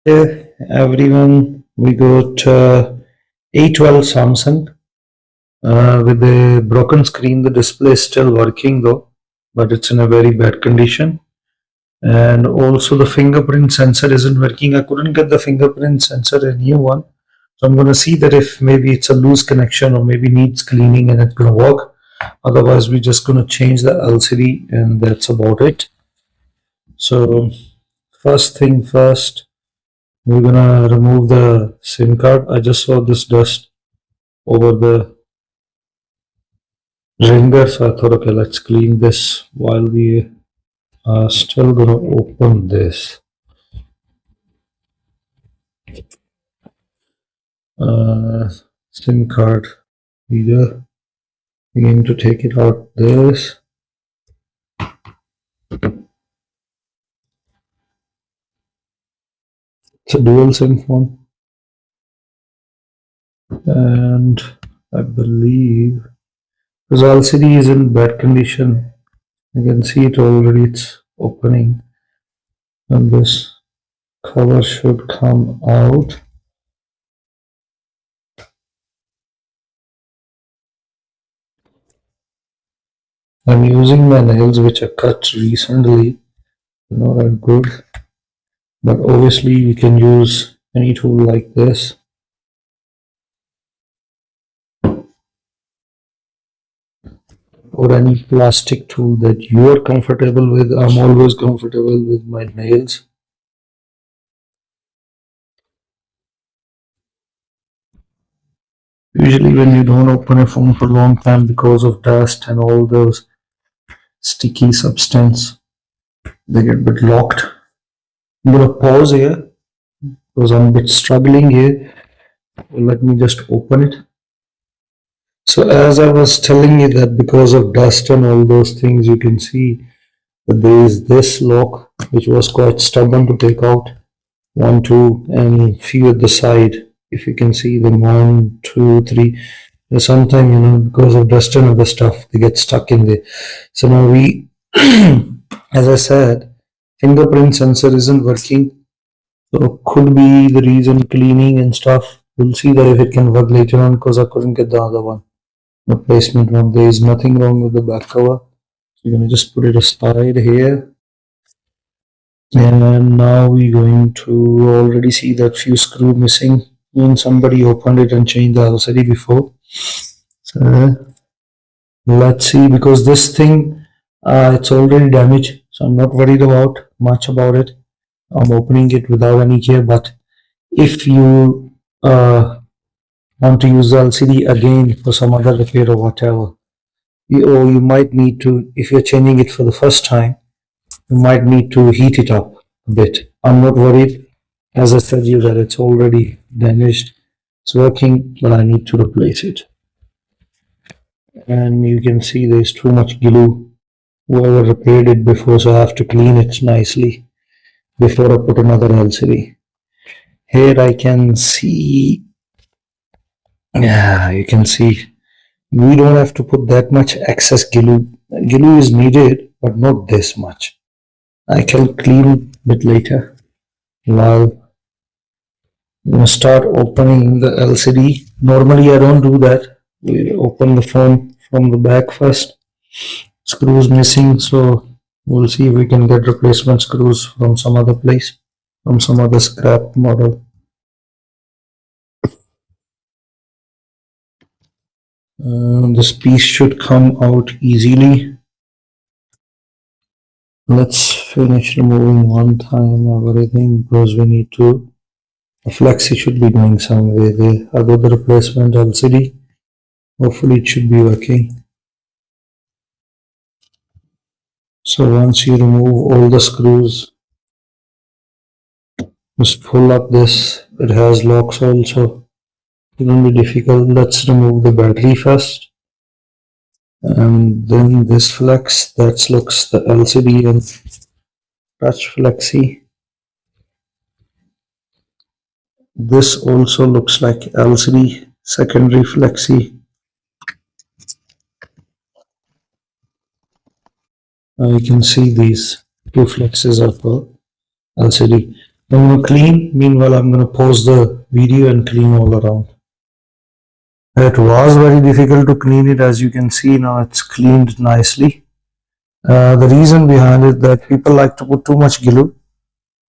Hey everyone, we got A12 Samsung with a broken screen. The display is still working though, but it's in a very bad condition. And also the fingerprint sensor isn't working. I couldn't get the fingerprint sensor, a new one. So I'm going to see that if maybe it's a loose connection or maybe needs cleaning and it's going to work. Otherwise, we're just going to change the LCD and that's about it. So first thing first, we're gonna remove the SIM card. I just saw this dust over the ringer, so I thought, okay, let's clean this while we are still gonna open this. SIM card reader. We're going to take it out this. It's a dual SIM phone. And I believe because LCD is in bad condition. You can see it already, it's opening. And this cover should come out. I'm using my nails which I cut recently, not that good, but obviously you can use any tool like this. Or any plastic tool that you are comfortable with. I'm always comfortable with my nails. Usually when you don't open a phone for a long time because of dust and all those sticky substance, they get a bit locked. I'm gonna pause here because I'm a bit struggling here. Let me just open it. So as I was telling you that because of dust and all those things, you can see that there is this lock which was quite stubborn to take out. 1, 2 and few at the side. If you can see them 1, 2, 3. Sometimes because of dust and other stuff they get stuck in there. So now we as I said, fingerprint sensor isn't working. So could be the reason cleaning and stuff. We'll see that if it can work later on because I couldn't get the other one. Replacement one. There is nothing wrong with the back cover. So you're gonna just put it aside here. And now we're going to already see that few screw missing when somebody opened it and changed the LCD before. So let's see, because this thing it's already damaged, so I'm not worried about much about it. I'm opening it without any care, but if you want to use the LCD again for some other repair or whatever, you might need to, if you're changing it for the first time, you might need to heat it up a bit. I'm not worried. As I said you that it's already damaged. It's working, but I need to replace it. And you can see there's too much glue. Whoever repaired it before, so I have to clean it nicely before I put another LCD. Here I can see, yeah, you can see we don't have to put that much excess glue. Glue is needed, but not this much. I can clean it a bit later. While I'm going to start opening the LCD. Normally I don't do that. We open the phone from the back first. Screws missing, so we'll see if we can get replacement screws from some other place, from some other scrap model. This piece should come out easily. Let's finish removing one time everything because we need to. The flexi should be going somewhere there. I got the replacement LCD. Hopefully it should be working. So once you remove all the screws, just pull up this. It has locks also. It won't be difficult. Let's remove the battery first. And then this flex, that looks the LCD and touch flexi. This also looks like LCD secondary flexi. You can see these two flexes are for LCD. I'm going to clean. Meanwhile, I'm going to pause the video and clean all around. It was very difficult to clean it. As you can see now, it's cleaned nicely. The reason behind it that people like to put too much glue.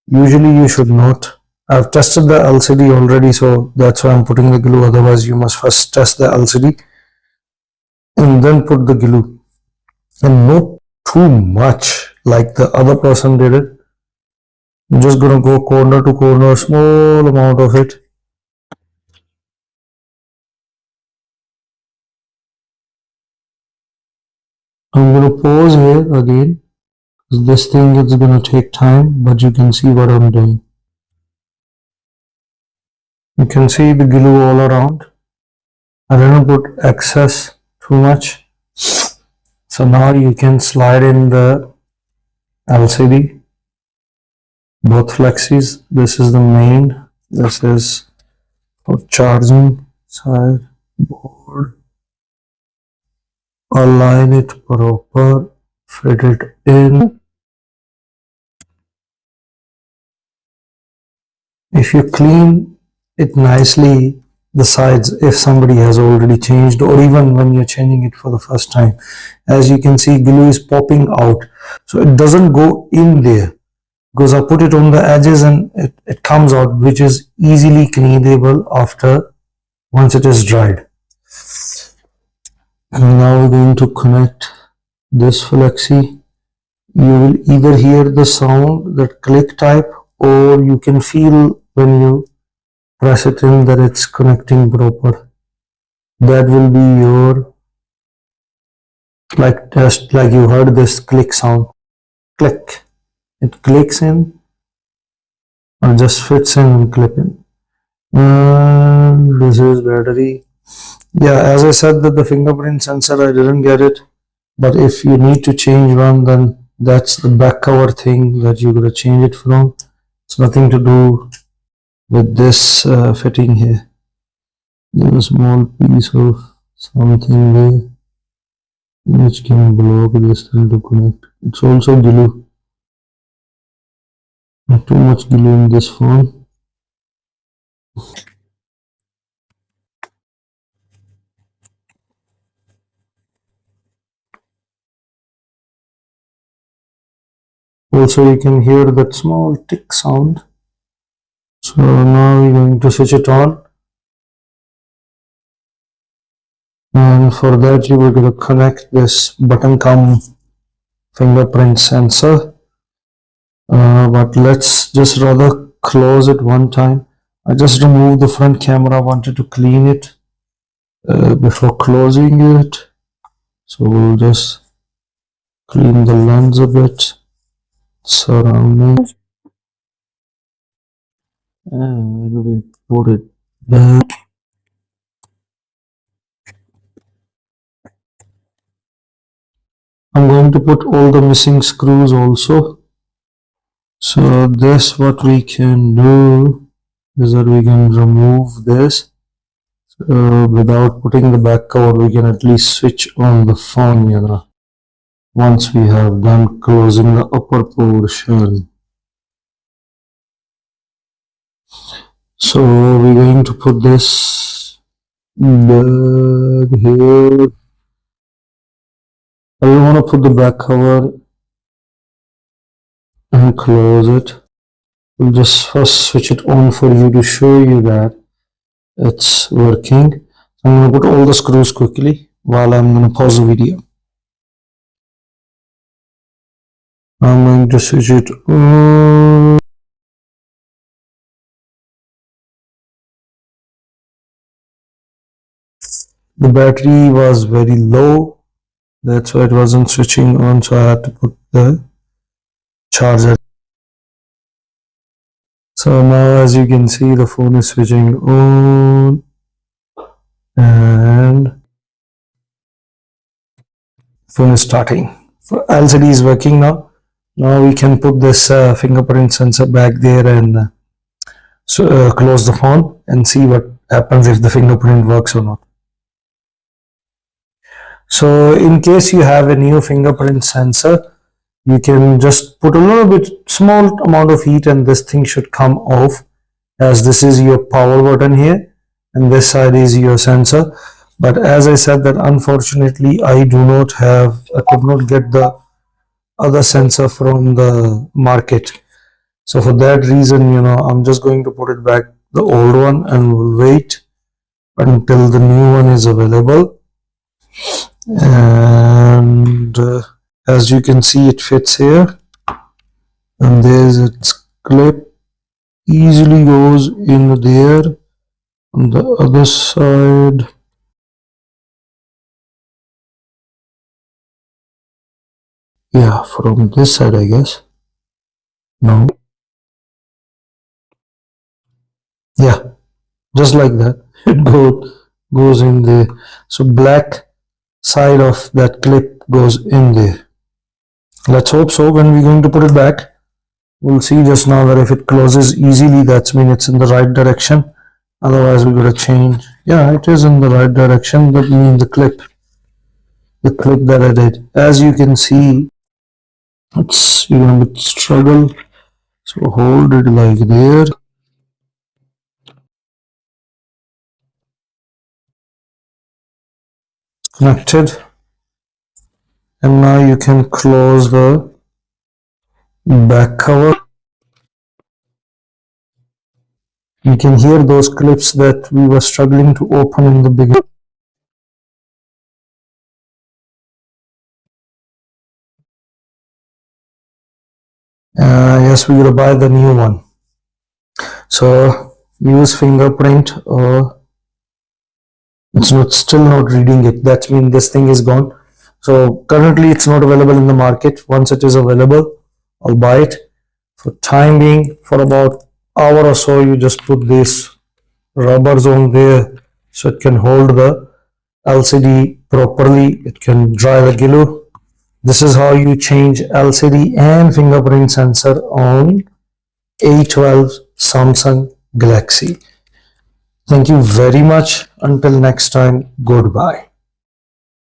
Usually you should not. I've tested the LCD already, so that's why I'm putting the glue. Otherwise, you must first test the LCD and then put the glue. And not too much like the other person did it. I'm just gonna go corner to corner, small amount of it. I'm gonna pause here again. This thing is gonna take time, but you can see what I'm doing. You can see the glue all around. I didn't put excess too much. So now you can slide in the LCD, both flexes. This is the main. This is for charging side board. Align it proper, fit it in. If you clean it nicely, the sides, if somebody has already changed, or even when you're changing it for the first time, as you can see, glue is popping out, so it doesn't go in there because I put it on the edges and it comes out, which is easily cleanable after once it is dried. And now we're going to connect this flexi. You will either hear the sound, that click type, or you can feel when you press it in that it's connecting proper. That will be your, like just like you heard this click sound. Click. It clicks in or just fits in and clip in. And this is battery. Yeah, as I said that the fingerprint sensor, I didn't get it. But if you need to change one, then that's the back cover thing that you're gonna change it from. It's nothing to do with this fitting here. There's a small piece of something there which can block this thing to connect. It's also glue. Not too much glue in this phone. Also, you can hear that small tick sound. So now we're going to switch it on. And for that, you are going to connect this button cum fingerprint sensor. But let's just rather close it one time. I just removed the front camera. I wanted to clean it before closing it. So we'll just clean the lens a bit, surrounding, and we put it back. I'm going to put all the missing screws also. So this, what we can do is that we can remove this. Without putting the back cover, we can at least switch on the phone, once we have done closing the upper portion. So we're going to put this back here. I will want to put the back cover and close it. We'll just first switch it on for you to show you that it's working. I'm going to put all the screws quickly while I'm going to pause the video. I'm going to switch it on. The battery was very low, that's why it wasn't switching on, so I had to put the charger. So now as you can see, the phone is switching on and phone is starting. LCD is working now. Now we can put this fingerprint sensor back there and close the phone and see what happens if the fingerprint works or not. So in case you have a new fingerprint sensor, you can just put a little bit small amount of heat and this thing should come off, as this is your power button here and this side is your sensor. But as I said, that unfortunately I could not get the other sensor from the market. So for that reason, I'm just going to put it back, the old one, and we'll wait until the new one is available. And as you can see, it fits here, and there's its clip, easily goes in there. On the other side, yeah, from this side, I guess. No, yeah, just like that, it goes in there. So black side of that clip goes in there. Let's hope so. When we're going to put it back, we'll see just now that if it closes easily, that's mean it's in the right direction. Otherwise, we gotta change. Yeah, it is in the right direction. That means the clip that I did. As you can see, it's a bit struggle. So hold it like there. Connected. And now you can close the back cover. You can hear those clips that we were struggling to open in the beginning. Yes, we're gonna buy the new one. So use fingerprint, or it's still not reading it. That means this thing is gone. So currently it's not available in the market. Once it is available, I'll buy it. For time being, for about hour or so, you just put this rubbers on there so it can hold the LCD properly. It can dry the glue. This is how you change LCD and fingerprint sensor on A12 Samsung Galaxy. Thank you very much. Until next time, goodbye.